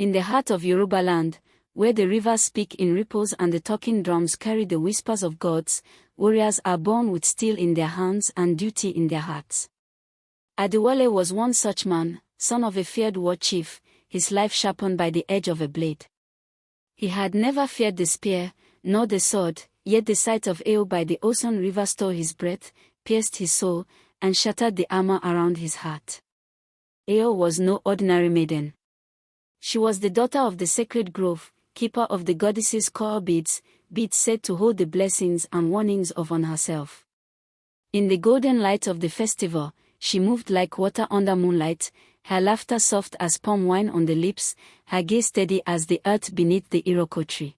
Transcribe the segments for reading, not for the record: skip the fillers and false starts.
In the heart of Yoruba land, where the rivers speak in ripples and the talking drums carry the whispers of gods, warriors are born with steel in their hands and duty in their hearts. Adéwálé was one such man, son of a feared war chief, his life sharpened by the edge of a blade. He had never feared the spear, nor the sword, yet the sight of Ìlúwọ by the Ọṣun river stole his breath, pierced his soul, and shattered the armor around his heart. Ìlúwọ was no ordinary maiden. She was the daughter of the sacred grove, keeper of the goddess's coral beads said to hold the blessings and warnings of on herself. In the golden light of the festival, she moved like water under moonlight, her laughter soft as palm wine on the lips, her gaze steady as the earth beneath the Iroko tree.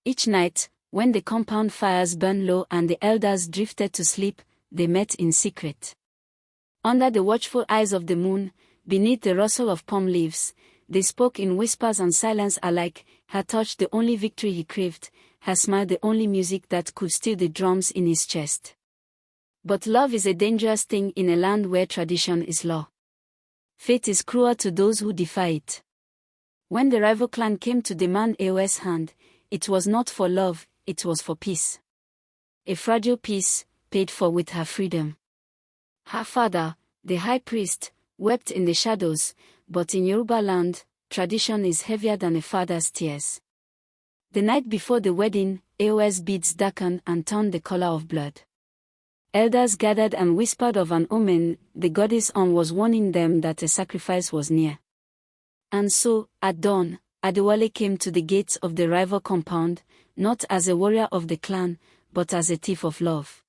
Each night, when the compound fires burned low and the elders drifted to sleep, they met in secret. Under the watchful eyes of the moon, beneath the rustle of palm leaves, they spoke in whispers and silence alike, her touch the only victory he craved, her smile the only music that could still the drums in his chest. But love is a dangerous thing in a land where tradition is law. Fate is cruel to those who defy it. When the rival clan came to demand Ìlúwọ's hand, it was not for love, it was for peace. A fragile peace, paid for with her freedom. Her father, the high priest, wept in the shadows, but in Yoruba land, tradition is heavier than a father's tears. The night before the wedding, Ìlúwọ's beads darkened and turned the color of blood. Elders gathered and whispered of an omen, the goddess was warning them that a sacrifice was near. And so, at dawn, Adéwálé came to the gates of the rival compound, not as a warrior of the clan, but as a thief of love.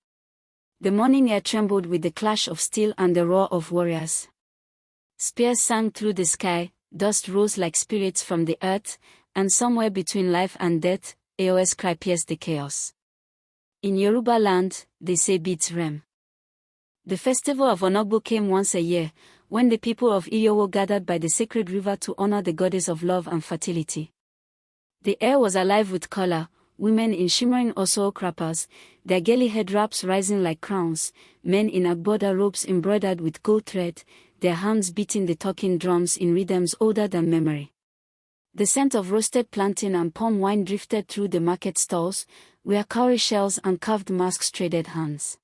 The morning air trembled with the clash of steel and the roar of warriors. Spears sang through the sky, dust rose like spirits from the earth, and somewhere between life and death, Ìlúwọ's cry pierced the chaos. In Yoruba land, they say beats rem. The festival of Onogbo came once a year, when the people of Ìlúwọ gathered by the sacred river to honor the goddess of love and fertility. The air was alive with color, women in shimmering Oso wrappers, their gaily head wraps rising like crowns, men in agbada robes embroidered with gold thread, their hands beating the talking drums in rhythms older than memory. The scent of roasted plantain and palm wine drifted through the market stalls, where cowrie shells and carved masks traded hands.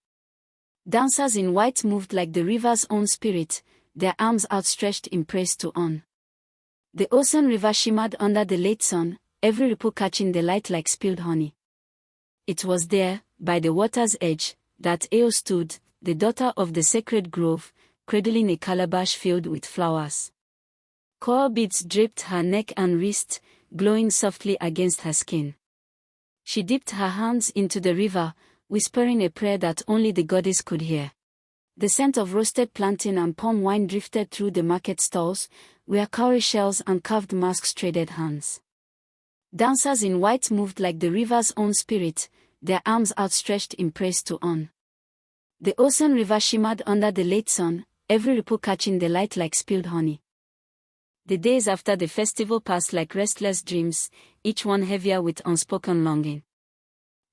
Dancers in white moved like the river's own spirit, their arms outstretched in praise to On. The Ọṣun river shimmered under the late sun, every ripple catching the light like spilled honey. It was there, by the water's edge, that Ìlúwọ stood, the daughter of the sacred grove, cradling a calabash filled with flowers. Coral beads draped her neck and wrist, glowing softly against her skin. She dipped her hands into the river, whispering a prayer that only the goddess could hear. The scent of roasted plantain and palm wine drifted through the market stalls, where cowrie shells and carved masks traded hands. Dancers in white moved like the river's own spirit, their arms outstretched in praise to On. The Ọṣun river shimmered under the late sun, every ripple catching the light like spilled honey. The days after the festival passed like restless dreams, each one heavier with unspoken longing.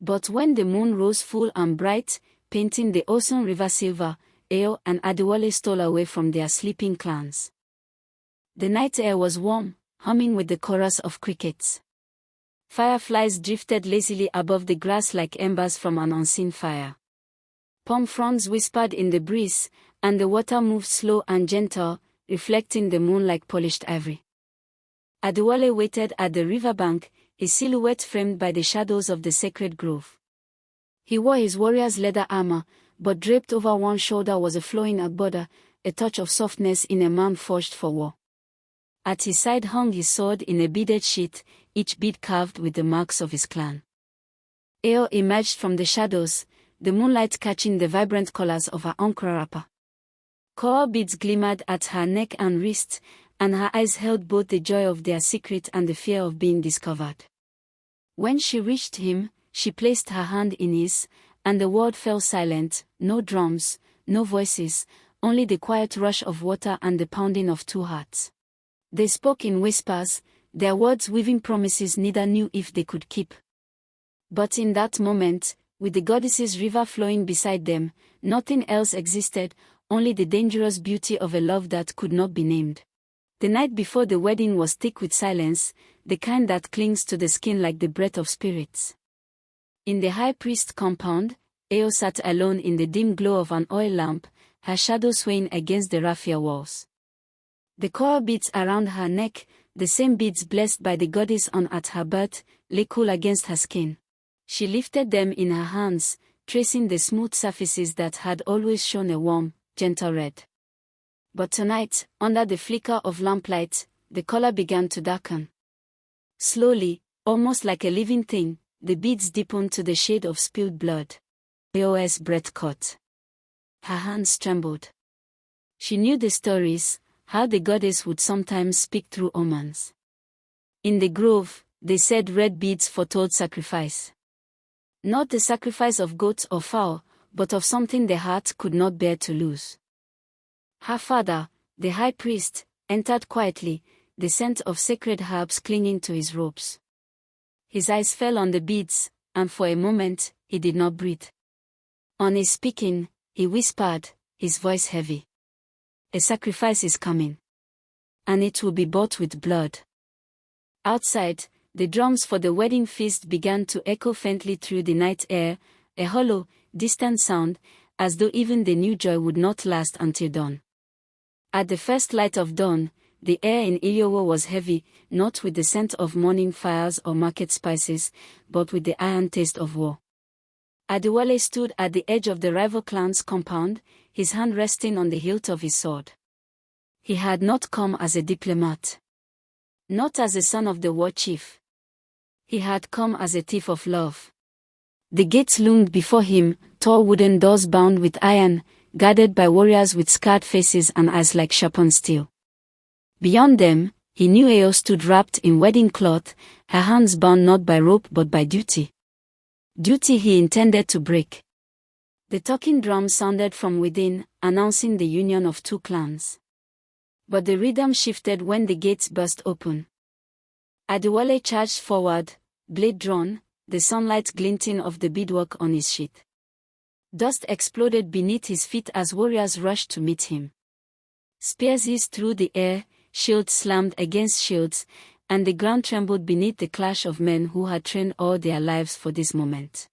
But when the moon rose full and bright, painting the Ọṣun river silver, Ìlúwọ and Adéwálé stole away from their sleeping clans. The night air was warm, humming with the chorus of crickets. Fireflies drifted lazily above the grass like embers from an unseen fire. Palm fronds whispered in the breeze, and the water moved slow and gentle, reflecting the moon like polished ivory. Adéwálé waited at the riverbank, his silhouette framed by the shadows of the sacred grove. He wore his warrior's leather armor, but draped over one shoulder was a flowing agbada, a touch of softness in a man forged for war. At his side hung his sword in a beaded sheath, each bead carved with the marks of his clan. Ìlúwọ emerged from the shadows, the moonlight catching the vibrant colors of her ankara wrapper. Coral beads glimmered at her neck and wrist, and her eyes held both the joy of their secret and the fear of being discovered. When she reached him, she placed her hand in his, and the world fell silent, no drums, no voices, only the quiet rush of water and the pounding of two hearts. They spoke in whispers, their words weaving promises neither knew if they could keep. But in that moment, with the goddess's river flowing beside them, nothing else existed, only the dangerous beauty of a love that could not be named. The night before the wedding was thick with silence, the kind that clings to the skin like the breath of spirits. In the high priest compound, Eo sat alone in the dim glow of an oil lamp, her shadow swaying against the raffia walls. The coral beads around her neck, the same beads blessed by the goddess on at her birth, lay cool against her skin. She lifted them in her hands, tracing the smooth surfaces that had always shown a warm, gentle red. But tonight, under the flicker of lamplight, the color began to darken. Slowly, almost like a living thing, the beads deepened to the shade of spilled blood. Eo's breath caught. Her hands trembled. She knew the stories, how the goddess would sometimes speak through omens. In the grove, they said red beads foretold sacrifice. Not the sacrifice of goats or fowl, but of something the heart could not bear to lose. Her father, the high priest, entered quietly, the scent of sacred herbs clinging to his robes. His eyes fell on the beads, and for a moment, he did not breathe. On his speaking, he whispered, his voice heavy. A sacrifice is coming. And it will be bought with blood. Outside, the drums for the wedding feast began to echo faintly through the night air, a hollow, distant sound, as though even the new joy would not last until dawn. At the first light of dawn, the air in Ìlúwọ was heavy, not with the scent of morning fires or market spices, but with the iron taste of war. Adéwálé stood at the edge of the rival clan's compound, his hand resting on the hilt of his sword. He had not come as a diplomat. Not as a son of the war chief. He had come as a thief of love. The gates loomed before him, tall wooden doors bound with iron, guarded by warriors with scarred faces and eyes like sharpened steel. Beyond them, he knew Eo stood wrapped in wedding cloth, her hands bound not by rope but by duty. Duty he intended to break. The talking drum sounded from within, announcing the union of two clans. But the rhythm shifted when the gates burst open. Adéwálé charged forward, blade drawn, the sunlight glinting off the beadwork on his sheath. Dust exploded beneath his feet as warriors rushed to meet him. Spears hissed through the air, shields slammed against shields, and the ground trembled beneath the clash of men who had trained all their lives for this moment.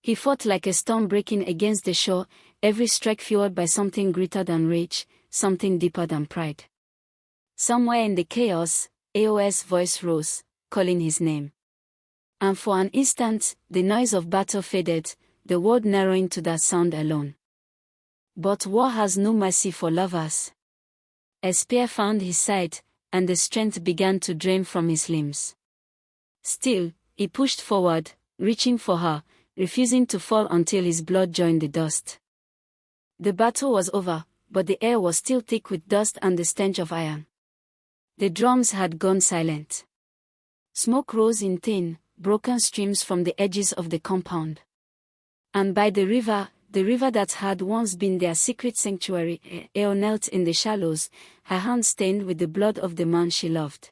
He fought like a storm breaking against the shore, every strike fueled by something greater than rage, something deeper than pride. Somewhere in the chaos, Eo's voice rose, calling his name. And for an instant, the noise of battle faded, the world narrowing to that sound alone. But war has no mercy for lovers. A spear found his side, and the strength began to drain from his limbs. Still, he pushed forward, reaching for her, refusing to fall until his blood joined the dust. The battle was over, but the air was still thick with dust and the stench of iron. The drums had gone silent. Smoke rose in thin, broken streams from the edges of the compound. And by the river that had once been their secret sanctuary, Eo knelt in the shallows, her hands stained with the blood of the man she loved.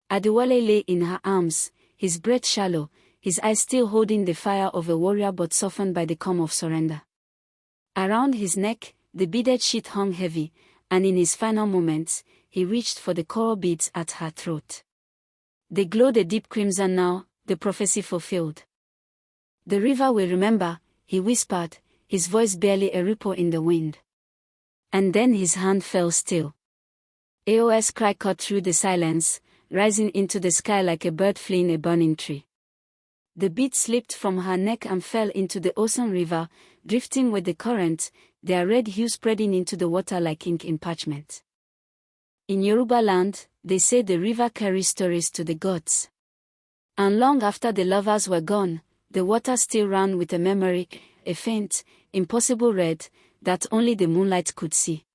Adéwálé lay in her arms, his breath shallow, his eyes still holding the fire of a warrior but softened by the calm of surrender. Around his neck, the beaded sheath hung heavy, and in his final moments, he reached for the coral beads at her throat. They glowed a deep crimson now, the prophecy fulfilled. The river will remember, he whispered, his voice barely a ripple in the wind. And then his hand fell still. Eo's cry cut through the silence, rising into the sky like a bird fleeing a burning tree. The beads slipped from her neck and fell into the Ọṣun river, drifting with the current, their red hue spreading into the water like ink in parchment. In Yoruba land, they say the river carries stories to the gods. And long after the lovers were gone, the water still ran with a memory, a faint, impossible red, that only the moonlight could see.